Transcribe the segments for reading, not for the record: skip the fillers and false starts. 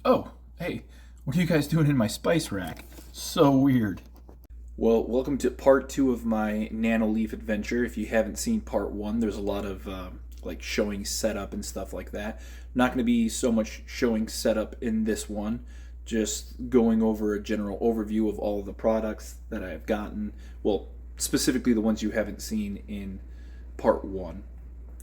Oh, hey, what are you guys doing in my spice rack? So weird. Well, welcome to part two of my Nanoleaf adventure. If you haven't seen part one, there's a lot of like showing setup and stuff like that. Not going to be so much showing setup in this one, just going over a general overview of all of the products that I've gotten. Well, specifically the ones you haven't seen in part one.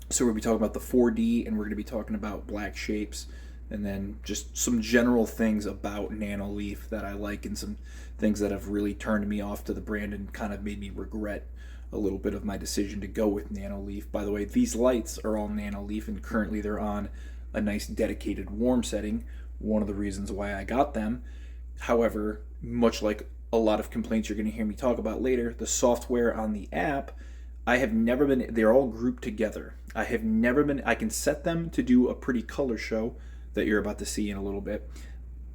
So we're going to be talking about the 4D, and we're going to be talking about black shapes, and then just some general things about Nanoleaf that I like, and some things that have really turned me off to the brand and kind of made me regret a little bit of my decision to go with Nanoleaf. By the way, these lights are all Nanoleaf, and currently they're on a nice dedicated warm setting, one of the reasons why I got them. However, much like a lot of complaints you're going to hear me talk about later, the software on the app, I have never been, they're all grouped together. I have never been, I can set them to do a pretty color show that you're about to see in a little bit.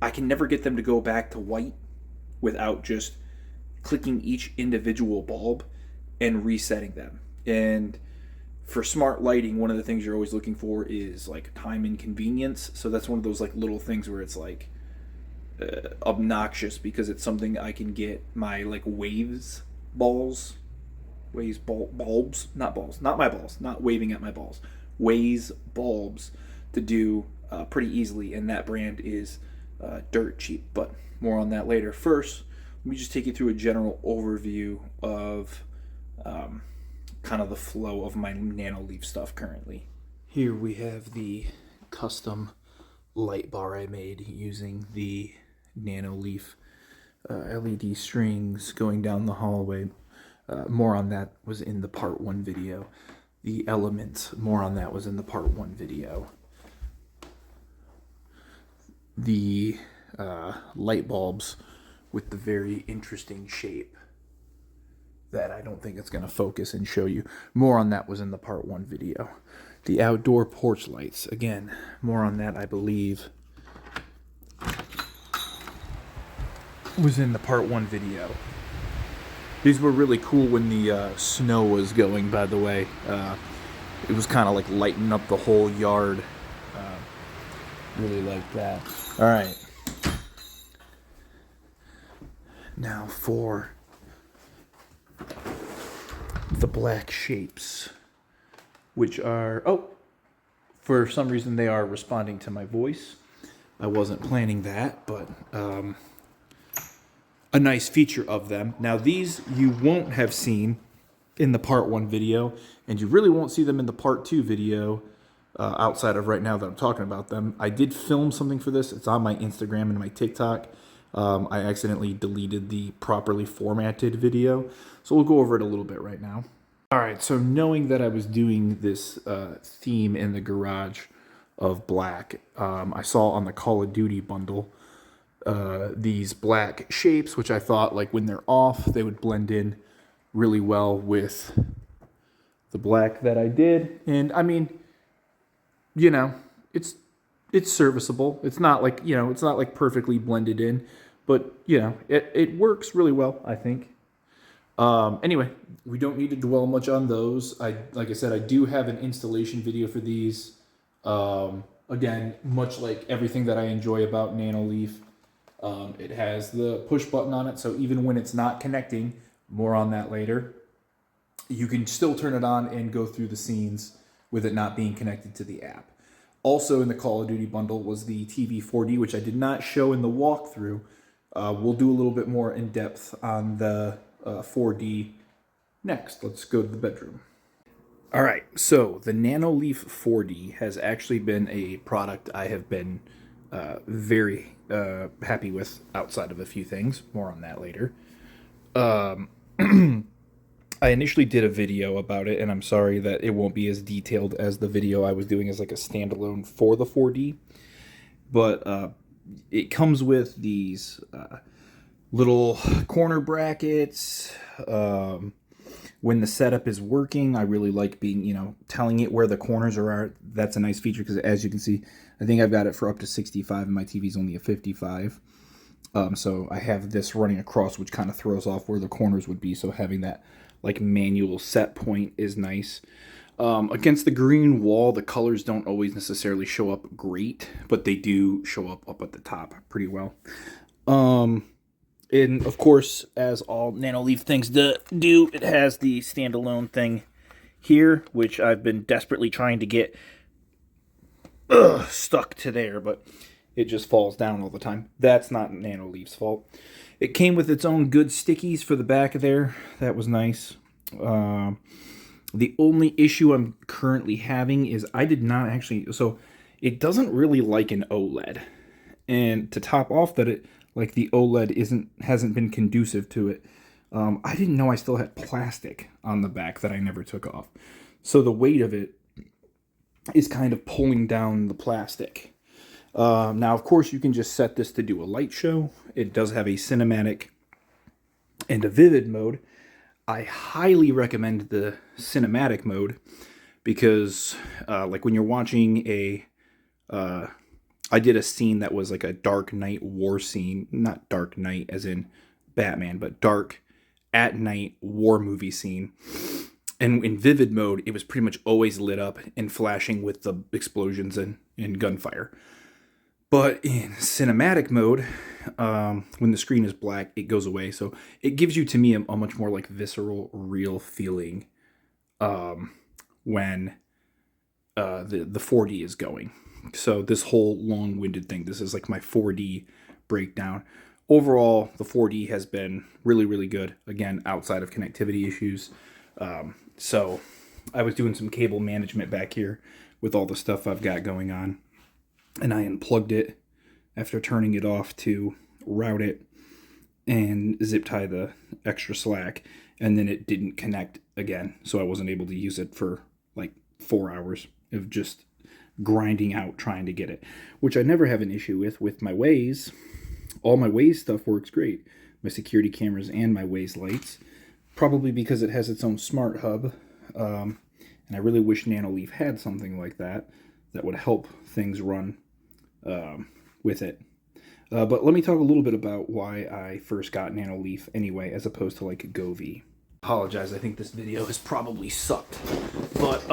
I can never get them to go back to white without just clicking each individual bulb and resetting them. And for smart lighting, one of the things you're always looking for is like time and convenience. So that's one of those like little things where it's like obnoxious, because it's something I can get my like waves balls, bulbs, not balls, not my balls, not waving at my balls, waves bulbs to do pretty easily, and that brand is dirt cheap, but more on that later. First, let me just take you through a general overview of kind of the flow of my Nanoleaf stuff currently. Here we have the custom light bar I made using the Nanoleaf LED strings going down the hallway. More on that was in the part one video. The elements, more on that was in the part one video. The light bulbs with the very interesting shape that I don't think it's going to focus and show you. More on that was in the part one video. The outdoor porch lights, again, more on that I believe was in the part one video. These were really cool when the snow was going, by the way. It was kind of like lighting up the whole yard. Really like that. All right. Now for the black shapes, which are, oh, for some reason they are responding to my voice. I wasn't planning that, but a nice feature of them. Now these you won't have seen in the part one video, and you really won't see them in the part two video outside of right now that I'm talking about them. I did film something for this. It's on my Instagram and my TikTok. I accidentally deleted the properly formatted video, so we'll go over it a little bit right now. All right, so knowing that I was doing this theme in the garage of black, I saw on the Call of Duty bundle these black shapes, which I thought like when they're off, they would blend in really well with the black that I did. And I mean, you know, it's serviceable. It's not like, you know, it's not like perfectly blended in, but you know, it works really well, I think. Anyway, we don't need to dwell much on those. Like I said, I do have an installation video for these. Again, much like everything that I enjoy about Nanoleaf, it has the push button on it, so even when it's not connecting, more on that later, you can still turn it on and go through the scenes with it not being connected to the app. Also in the Call of Duty bundle was the TV 4D, which I did not show in the walkthrough. We'll do a little bit more in depth on the 4D next. Let's go to the bedroom. All right, so the Nanoleaf 4D has actually been a product I have been very happy with outside of a few things. More on that later. I initially did a video about it, and I'm sorry that it won't be as detailed as the video I was doing as like a standalone for the 4D. But it comes with these little corner brackets. When the setup is working, I really like being, you know, telling it where the corners are. That's a nice feature because, as you can see, I think I've got it for up to 65, and my TV's only a 55. So I have this running across, which kind of throws off where the corners would be. So having that like manual set point is nice. Against the green wall, the colors don't always necessarily show up great, but they do show up at the top pretty well. And of course, as all Nanoleaf things do, it has the standalone thing here, which I've been desperately trying to get stuck to there, but it just falls down all the time. That's not Nanoleaf's fault. It came with its own good stickies for the back of there. That was nice. The only issue I'm currently having is I did not actually... So, it doesn't really like an OLED. And to top off that it... Like, the OLED hasn't been conducive to it. I didn't know I still had plastic on the back that I never took off. So, the weight of it is kind of pulling down the plastic. Now, of course, you can just set this to do a light show. It does have a cinematic and a vivid mode. I highly recommend the cinematic mode because, like, when you're watching I did a scene that was like a Dark Knight war scene. Not Dark Knight as in Batman, but dark at night war movie scene. And in vivid mode, it was pretty much always lit up and flashing with the explosions and gunfire. But in cinematic mode, when the screen is black, it goes away. So it gives you, to me, a much more like visceral, real feeling when the 4D is going. So this whole long-winded thing, this is like my 4D breakdown. Overall, the 4D has been really, really good. Again, outside of connectivity issues. So I was doing some cable management back here with all the stuff I've got going on. And I unplugged it after turning it off to route it and zip tie the extra slack. And then it didn't connect again. So I wasn't able to use it for like 4 hours of just grinding out trying to get it. Which I never have an issue with my Waze. All my Waze stuff works great. My security cameras and my Waze lights. Probably because it has its own smart hub. And I really wish Nanoleaf had something like that would help things run with it. But let me talk a little bit about why I first got Nanoleaf anyway, as opposed to like Govee. Apologize, I think this video has probably sucked. But,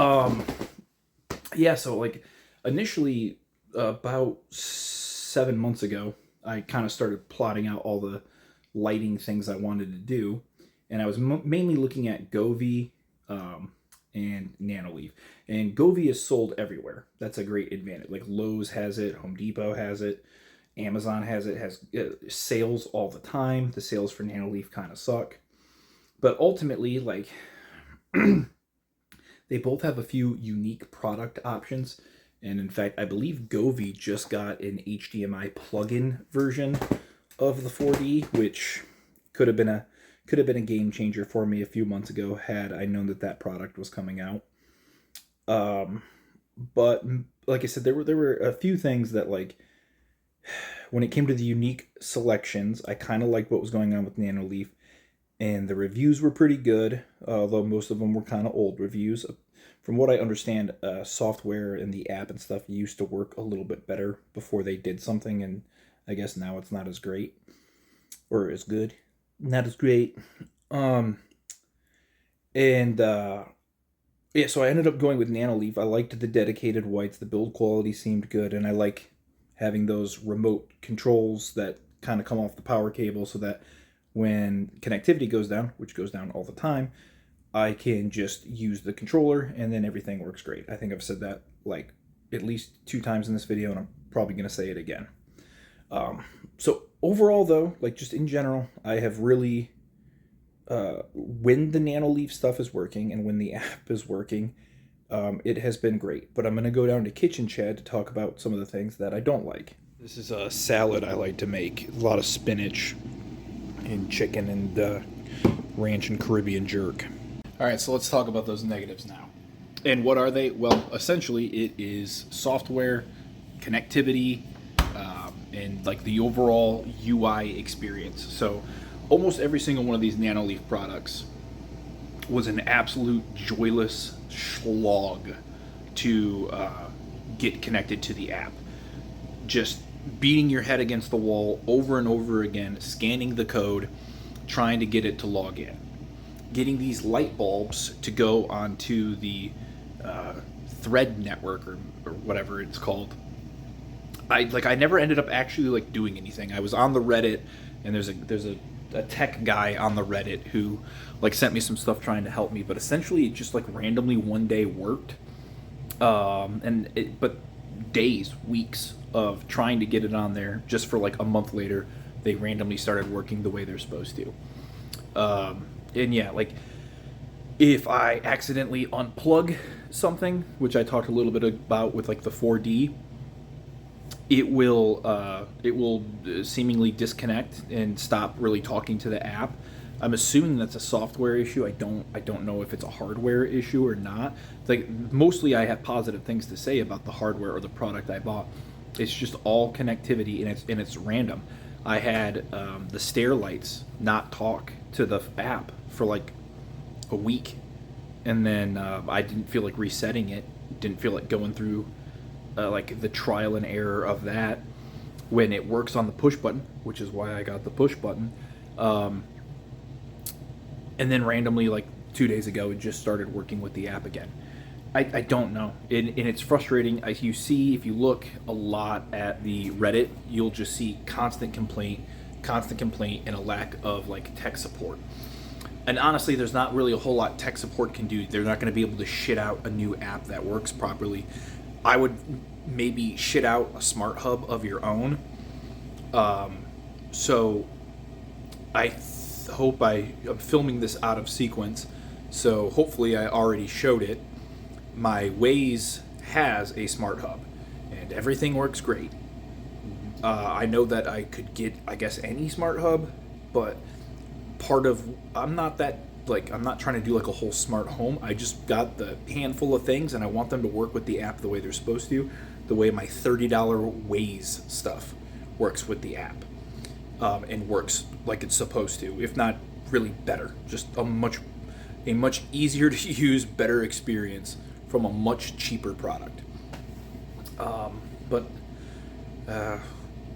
yeah, so like initially about 7 months ago, I kind of started plotting out all the lighting things I wanted to do. And I was mainly looking at Govee and Nanoleaf. And Govee is sold everywhere. That's a great advantage. Like Lowe's has it, Home Depot has it, Amazon has it, has sales all the time. The sales for Nanoleaf kind of suck. But ultimately, like, they both have a few unique product options. And in fact, I believe Govee just got an HDMI plug-in version of the 4D, which could have been a game changer for me a few months ago had I known that product was coming out. But like I said, there were a few things that, like, when it came to the unique selections, I kind of liked what was going on with Nanoleaf, and the reviews were pretty good, although most of them were kind of old reviews. From what I understand, software and the app and stuff used to work a little bit better before they did something, and I guess now it's not as great or as good. Not as great. Yeah, so I ended up going with Nanoleaf. I liked the dedicated whites. The build quality seemed good, and I like having those remote controls that kind of come off the power cable so that when connectivity goes down, which goes down all the time, I can just use the controller and then everything works great. I think I've said that like at least 2 times in this video, and I'm probably going to say it again. So overall, though, like just in general, I have really, when the Nanoleaf stuff is working and when the app is working, it has been great. But I'm going to go down to Kitchen Chad to talk about some of the things that I don't like. This is a salad I like to make. A lot of spinach and chicken and ranch and Caribbean jerk. All right, so let's talk about those negatives now. And what are they? Well, essentially, it is software, connectivity, and like the overall UI experience. So almost every single one of these Nanoleaf products was an absolute joyless slog to get connected to the app. Just beating your head against the wall over and over again, scanning the code, trying to get it to log in. Getting these light bulbs to go onto the thread network or whatever it's called. I never ended up actually like doing anything. I was on the Reddit, and there's a tech guy on the Reddit who like sent me some stuff trying to help me, but essentially it just like randomly one day worked. But days, weeks of trying to get it on there, just for like a month later, they randomly started working the way they're supposed to. And yeah, like if I accidentally unplug something, which I talked a little bit about with like the 4D, it will seemingly disconnect and stop really talking to the app. I'm assuming that's a software issue. I don't know if it's a hardware issue or not. Like mostly I have positive things to say about the hardware or the product I bought. It's just all connectivity, and it's random. I had the stair lights not talk to the app for like a week, and then I didn't feel like resetting it. Didn't feel like going through like the trial and error of that when it works on the push button, which is why I got the push button. And then randomly, like 2 days ago, it just started working with the app again. I don't know, and it's frustrating. As you see, if you look a lot at the Reddit, you'll just see constant complaint, and a lack of like tech support. And honestly, there's not really a whole lot tech support can do. They're not going to be able to shit out a new app that works properly. I would maybe shit out a smart hub of your own. So I hope I'm filming this out of sequence, so hopefully I already showed it. My Waze has a smart hub, and everything works great. I know that I could get, I guess, any smart hub, but I'm not trying to do like a whole smart home. I just got the handful of things, and I want them to work with the app the way they're supposed to, the way my $30 Waze stuff works with the app, and works like it's supposed to, if not really better. Just a much easier to use, better experience from a much cheaper product. But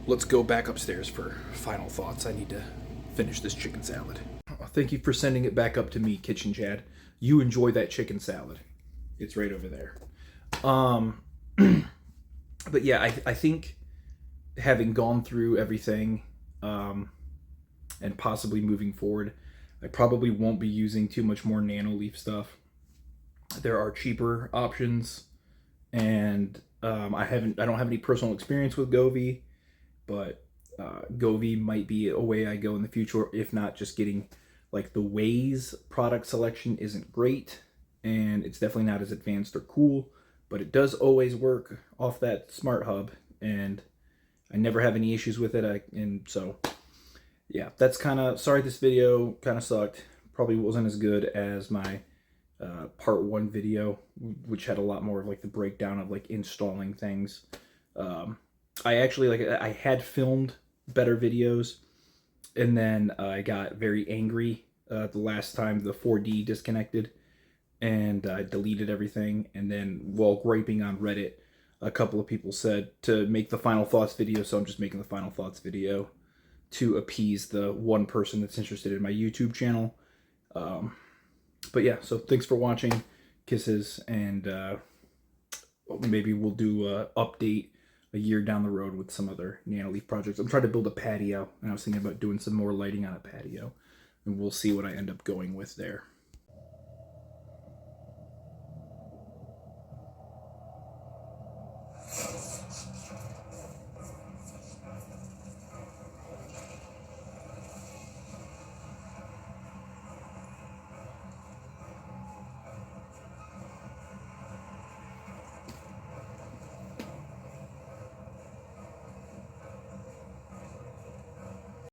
let's go back upstairs for final thoughts. I need to finish this chicken salad. Thank you for sending it back up to me, Kitchen Chad. You enjoy that chicken salad. It's right over there. But yeah, I think having gone through everything, and possibly moving forward, I probably won't be using too much more Nanoleaf stuff. There are cheaper options, and I don't have any personal experience with Govee, but Govee might be a way I go in the future. If not, just getting like the Waze product selection isn't great, and it's definitely not as advanced or cool, but it does always work off that smart hub, and I never have any issues with it. And so yeah, that's kind of, sorry this video kind of sucked. Probably wasn't as good as my part 1 video, which had a lot more of like the breakdown of like installing things. I actually, I had filmed better videos, and then I got very angry the last time the 4D disconnected, and I deleted everything. And then while griping on Reddit, a couple of people said to make the final thoughts video, so I'm just making the final thoughts video to appease the one person that's interested in my YouTube channel. But yeah, so thanks for watching. Kisses, and maybe we'll do an update a year down the road with some other Nanoleaf projects. I'm trying to build a patio, and I was thinking about doing some more lighting on a patio, and we'll see what I end up going with there.